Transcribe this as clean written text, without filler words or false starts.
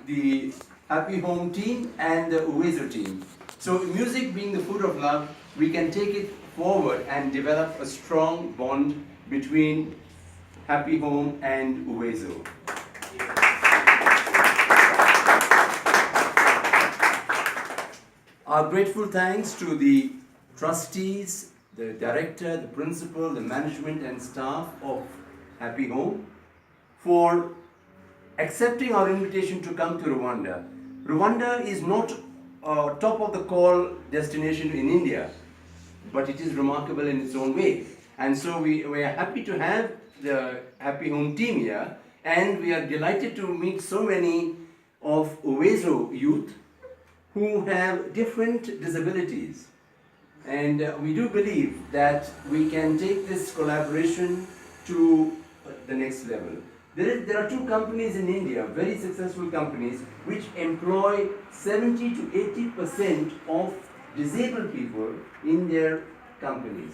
the Happy Home team and the UWEZO team. So music being the food of love, we can take it forward and develop a strong bond between Happy Home and UWEZO. Our grateful thanks to the trustees, the director, the principal, the management and staff of Happy Home for accepting our invitation to come to Rwanda. Rwanda is not a top of the call destination in India, but it is remarkable in its own way. And so we are happy to have the Happy Home team here, and we are delighted to meet so many of UWEZO youth who have different disabilities. And we do believe that we can take this collaboration to the next level. There are two companies in India, very successful companies, which employ 70 to 80% of disabled people in their companies.